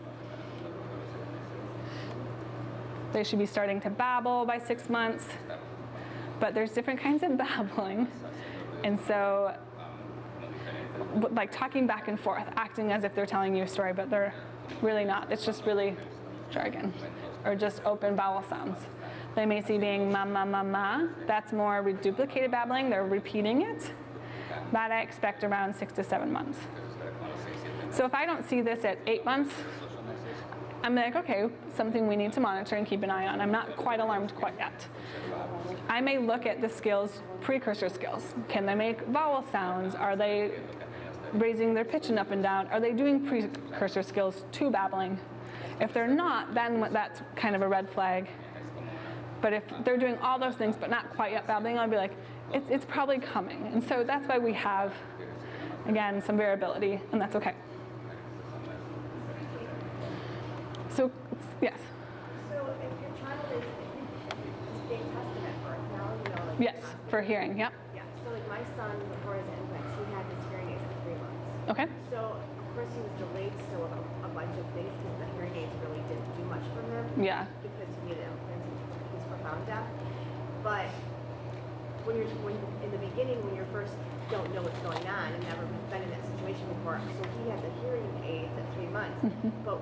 They should be starting to babble by 6 months. But there's different kinds of babbling. And so, like talking back and forth, acting as if they're telling you a story, but they're really not. It's just really jargon, or just open vowel sounds. They may see being ma, ma, ma, ma. That's more reduplicated babbling. They're repeating it. That I expect around 6 to 7 months. So if I don't see this at 8 months, I'm like, okay, something we need to monitor and keep an eye on. I'm not quite alarmed quite yet. I may look at the skills, precursor skills. Can they make vowel sounds? Are they raising their pitch and up and down? Are they doing precursor skills to babbling? If they're not, then that's kind of a red flag. But if they're doing all those things but not quite yet babbling, I'll be like, it's probably coming. And so that's why we have, again, some variability, and that's okay. So, yes? So if your child is being tested at birth, now you know, like... Yes, for hearing, yep. Yeah, so like my son, before his infants, he had his hearing aids at 3 months. Okay. So, of course, he was delayed still with a bunch of things because the hearing aids really didn't do much for him. Yeah. Because he needed implants and he's profound deaf. But when in the beginning, when you're first don't know what's going on and never been in that situation before, so he had the hearing aids at 3 months. Mm-hmm. But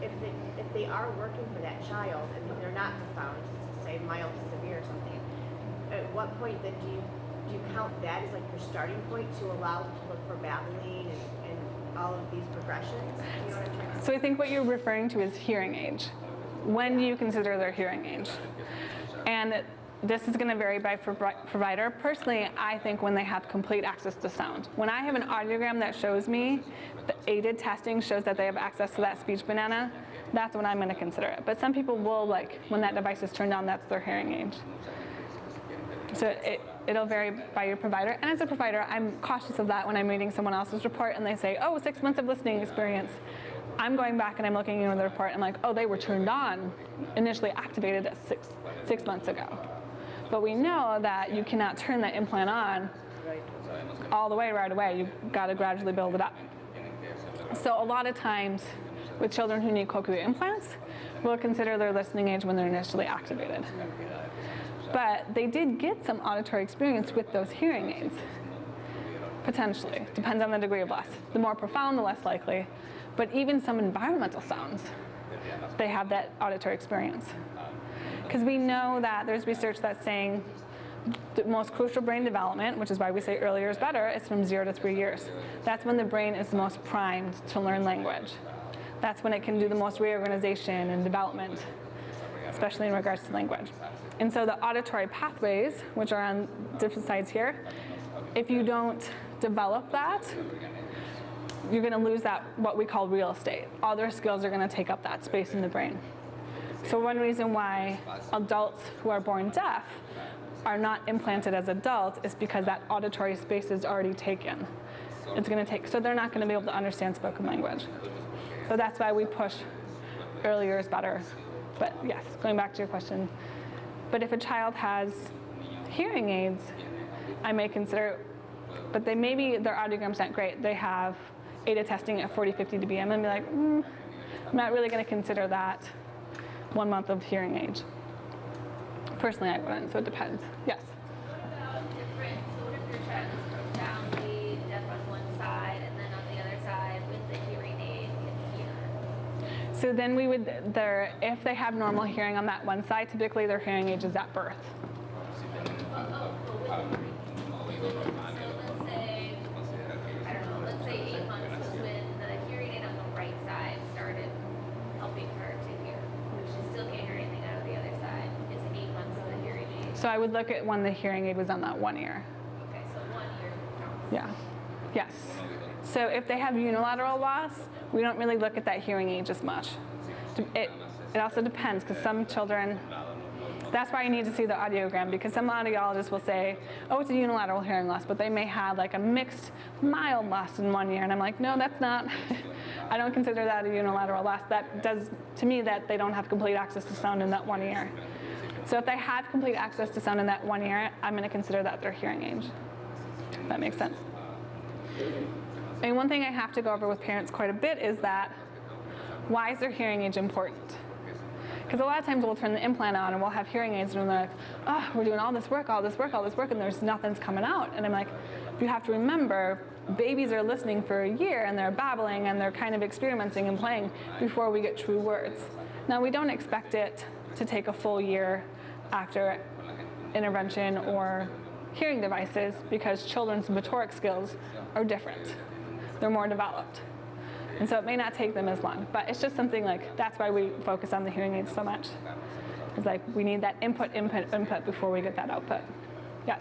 if they are working for that child and they're not profound, say mild to severe or something, at what point then do you count that as like your starting point to allow them to look for babbling and all of these progressions? You know what I'm trying to say? So I think what you're referring to is hearing age. When do you consider their hearing age? And this is going to vary by provider. Personally, I think when they have complete access to sound. When I have an audiogram that shows me the aided testing shows that they have access to that speech banana, that's when I'm going to consider it. But some people will, like, when that device is turned on, that's their hearing age. So it'll vary by your provider. And as a provider, I'm cautious of that when I'm reading someone else's report and they say, oh, 6 months of listening experience. I'm going back and I'm looking into the report and I'm like, oh, they were turned on, initially activated at six months ago. But we know that you cannot turn that implant on all the way right away. You've got to gradually build it up. So a lot of times with children who need cochlear implants, we'll consider their listening age when they're initially activated. But they did get some auditory experience with those hearing aids, potentially. Depends on the degree of loss. The more profound, the less likely. But even some environmental sounds, they have that auditory experience. Because we know that there's research that's saying the most crucial brain development, which is why we say earlier is better, is from 0 to 3 years. That's when the brain is the most primed to learn language. That's when it can do the most reorganization and development, especially in regards to language. And so the auditory pathways, which are on different sides here, if you don't develop that, you're going to lose that, what we call real estate. All their skills are going to take up that space in the brain. So one reason why adults who are born deaf are not implanted as adults is because that auditory space is already taken. It's going to take, so they're not going to be able to understand spoken language. So that's why we push earlier is better. But yes, going back to your question. But if a child has hearing aids, I may consider, but they maybe their audiogram's not great. They have ADA testing at 40, 50 dBm, and be like, I'm not really going to consider that 1 month of hearing age. Personally, I wouldn't, so it depends. Yes? What about different, so what if your child is profoundly deaf on one side and then on the other side with the hearing aid can hear? So then we would, if they have normal hearing on that one side, typically their hearing age is at birth. So let's say, I don't know, let's say 8 months was when the hearing aid on the right side started helping her to hear. She still can't hear anything out of the other side. Is 8 months the hearing aid? So I would look at when the hearing aid was on that 1 ear. Okay, so 1 year counts. Yeah. Yes. So if they have unilateral loss, we don't really look at that hearing age as much. It also depends, because some children, that's why you need to see the audiogram, because some audiologists will say, oh, it's a unilateral hearing loss, but they may have like a mixed mild loss in 1 year. And I'm like, no, that's not, I don't consider that a unilateral loss. That does, to me, that they don't have complete access to sound in that 1 year. So if they have complete access to sound in that 1 year, I'm going to consider that their hearing age. If that makes sense. And one thing I have to go over with parents quite a bit is that, why is their hearing age important? Because a lot of times we'll turn the implant on and we'll have hearing aids and they're like, oh, we're doing all this work, and there's nothing's coming out. And I'm like, you have to remember, babies are listening for a year and they're babbling and they're kind of experimenting and playing before we get true words. Now, we don't expect it to take a full year after intervention or hearing devices, because children's motoric skills are different. They're more developed. And so it may not take them as long, but it's just something like, that's why we focus on the hearing aids so much. It's like, we need that input before we get that output. Yes?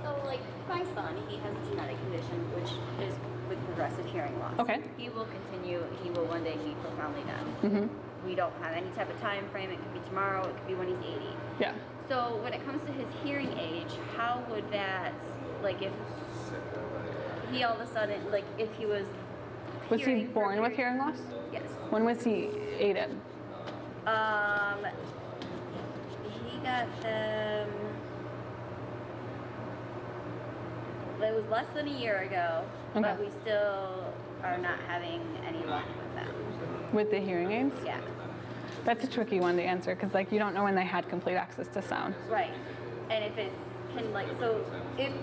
So like my son, he has a genetic condition which is with progressive hearing loss. Okay. He will continue, he will one day be profoundly deaf. Mm-hmm. We don't have any type of time frame. It could be tomorrow, it could be when he's 80. Yeah. So when it comes to his hearing age, how would that, like if he all of a sudden, like if he was he born with hearing loss? Yes. When was he aided? He got them, it was less than a year ago, Okay. but we still are not having any luck with them. With the hearing aids? Yeah. That's a tricky one to answer, because like you don't know when they had complete access to sound. Right. And if it's, so if,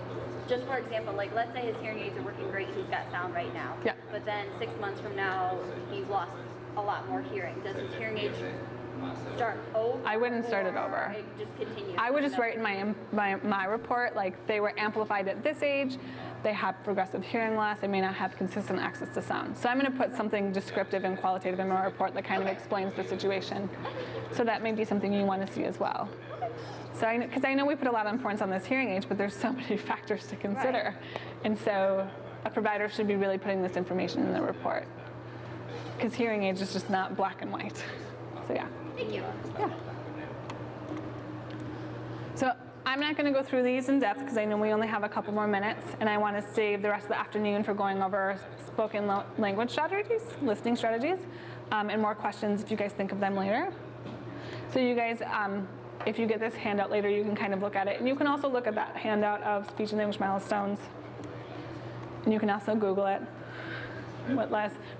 just for example, like let's say his hearing aids are working great, he's got sound right now. Yeah. But then 6 months from now, he's lost a lot more hearing. Does his hearing aid start over? I wouldn't start it or over. It just continues? I would just write in my report, like they were amplified at this age, they have progressive hearing loss, they may not have consistent access to sound. So I'm going to put something descriptive and qualitative in my report that kind of explains the situation. So that may be something you want to see as well. So because I know we put a lot of importance on this hearing age, but there's so many factors to consider. Right. And so a provider should be really putting this information in the report, because hearing age is just not black and white. So yeah. Thank you. Yeah. So I'm not going to go through these in depth because I know we only have a couple more minutes, and I want to save the rest of the afternoon for going over spoken language strategies, listening strategies, and more questions if you guys think of them later. So you guys, if you get this handout later, you can kind of look at it, and you can also look at that handout of speech and language milestones, and you can also Google it.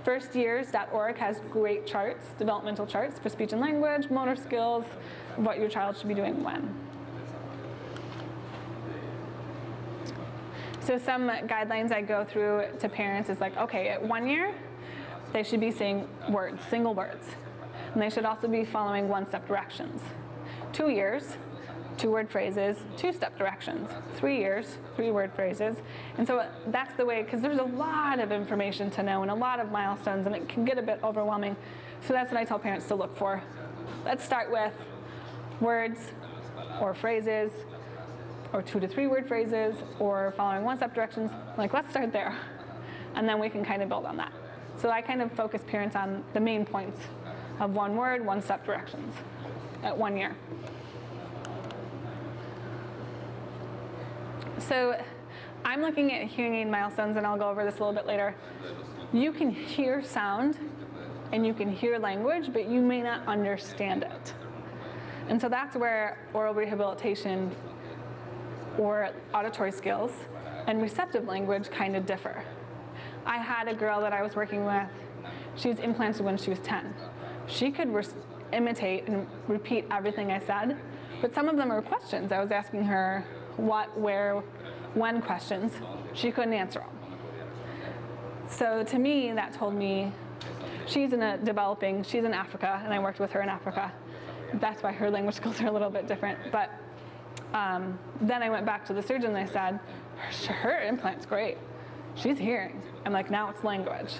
Firstyears.org has great charts, developmental charts for speech and language, motor skills, what your child should be doing when. So some guidelines I go through to parents is like, okay, at 1 year, they should be saying words, single words. And they should also be following one-step directions. 2 years, 2-word phrases, 2-step directions. 3 years, 3-word phrases. And so that's the way, because there's a lot of information to know and a lot of milestones, and it can get a bit overwhelming. So that's what I tell parents to look for. Let's start with words or phrases, or 2 to 3 word phrases, or following one-step directions. Like, let's start there, and then we can kind of build on that. So I kind of focus parents on the main points of 1 word, 1-step directions at 1 year. So I'm looking at hearing aid milestones, and I'll go over this a little bit later. You can hear sound and you can hear language, but you may not understand it. And so that's where oral rehabilitation or auditory skills and receptive language kind of differ. I had a girl that I was working with, she was implanted when she was 10. She could imitate and repeat everything I said, but some of them were questions. I was asking her what, where, when questions. She couldn't answer them. So to me, that told me she's in Africa, and I worked with her in Africa. That's why her language skills are a little bit different. But then I went back to the surgeon and I said, her implant's great. She's hearing. I'm like, now it's language.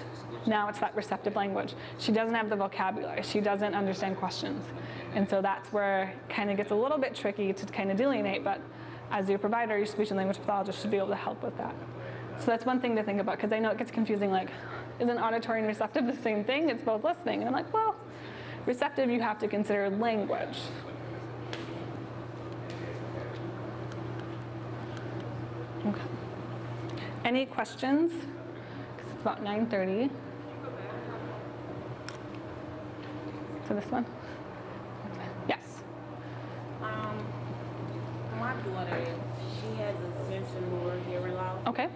Now it's that receptive language. She doesn't have the vocabulary. She doesn't understand questions. And so that's where it kind of gets a little bit tricky to kind of delineate, but as your provider, your speech and language pathologist should be able to help with that. So that's one thing to think about, because I know it gets confusing, like, isn't auditory and receptive the same thing? It's both listening. And I'm like, well, receptive, you have to consider language. Okay. Any questions? It's about 9:30. So this one? Yes. My daughter, she has a sensory hearing loss. Okay.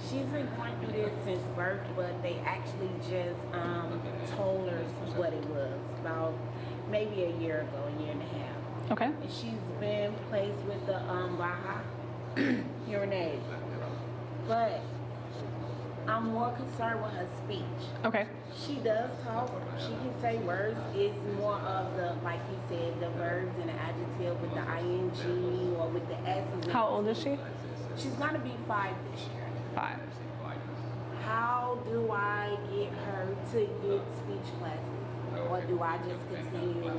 She's been going through this since birth, but they actually just told her what it was about maybe a year ago, a year and a half. Okay. And she's been placed with the Baha hearing aid. But I'm more concerned with her speech. Okay. She does talk. She can say words. It's more of the, like you said, the verbs and the adjective with the ing or with the s's. How old is she? She's gonna be 5 this year. 5. How do I get her to get speech classes? Or do I just continue?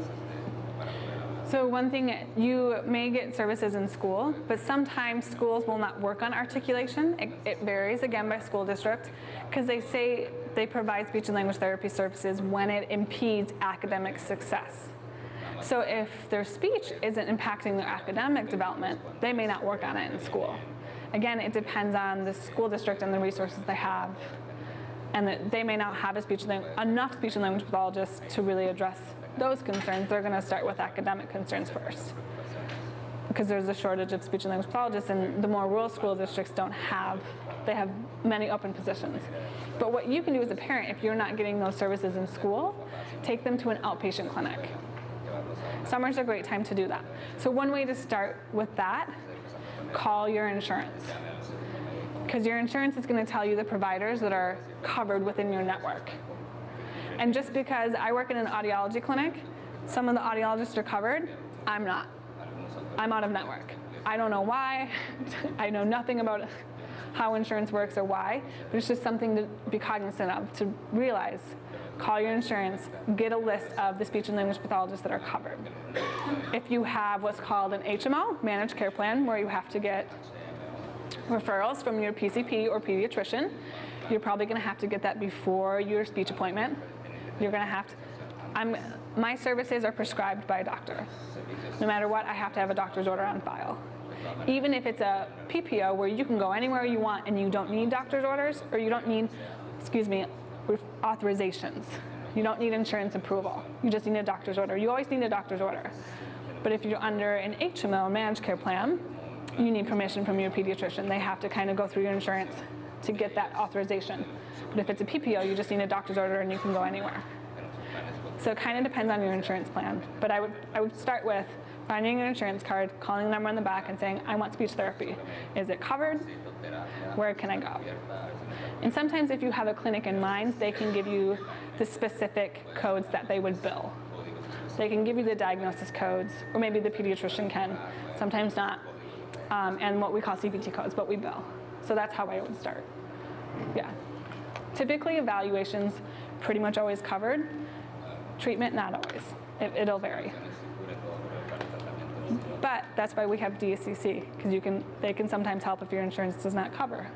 So one thing, you may get services in school, but sometimes schools will not work on articulation. It varies, again, by school district, because they say they provide speech and language therapy services when it impedes academic success. So if their speech isn't impacting their academic development, they may not work on it in school. Again, it depends on the school district and the resources they have, and that they may not have enough speech and language pathologists to really address those concerns. They're going to start with academic concerns first, because there's a shortage of speech and language pathologists, and the more rural school districts they have many open positions. But what you can do as a parent, if you're not getting those services in school, take them to an outpatient clinic. Summer's a great time to do that. So one way to start with that, call your insurance, because your insurance is going to tell you the providers that are covered within your network. And just because I work in an audiology clinic, some of the audiologists are covered, I'm not. I'm out of network. I don't know why. I know nothing about how insurance works or why, but it's just something to be cognizant of, to realize. Call your insurance, get a list of the speech and language pathologists that are covered. If you have what's called an HMO, managed care plan, where you have to get referrals from your PCP or pediatrician, you're probably going to have to get that before your speech appointment. You're going to have to, my services are prescribed by a doctor. No matter what, I have to have a doctor's order on file. Even if it's a PPO where you can go anywhere you want and you don't need doctor's orders, or you don't need, authorizations. You don't need insurance approval. You just need a doctor's order. You always need a doctor's order. But if you're under an HMO, managed care plan, you need permission from your pediatrician. They have to kind of go through your insurance to get that authorization. But if it's a PPO, you just need a doctor's order and you can go anywhere. So it kind of depends on your insurance plan. But I would start with finding your insurance card, calling the number on the back and saying, I want speech therapy. Is it covered? Where can I go? And sometimes if you have a clinic in mind, they can give you the specific codes that they would bill. They can give you the diagnosis codes, or maybe the pediatrician can, sometimes not, and what we call CPT codes, but we bill. So that's how I would start. Yeah. Typically, evaluations pretty much always covered. Treatment, not always. It'll vary. But that's why we have DSCC, because they can sometimes help if your insurance does not cover.